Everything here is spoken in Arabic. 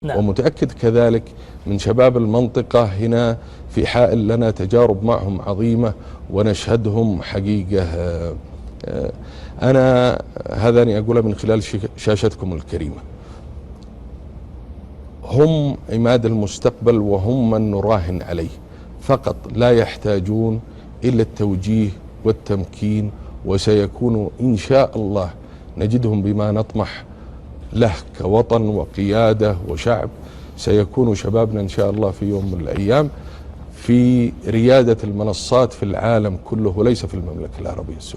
نعم. ومتأكد كذلك من شباب المنطقة هنا في حائل لنا تجارب معهم عظيمة ونشهدهم حقيقة. أنا هذا أني أقوله من خلال شاشتكم الكريمة، هم عماد المستقبل وهم من نراهن عليه، فقط لا يحتاجون إلا التوجيه والتمكين، وسيكونوا إن شاء الله نجدهم بما نطمح له كوطن وقيادة وشعب. سيكون شبابنا إن شاء الله في يوم من الأيام في ريادة المنصات في العالم كله وليس في المملكة العربية السعودية.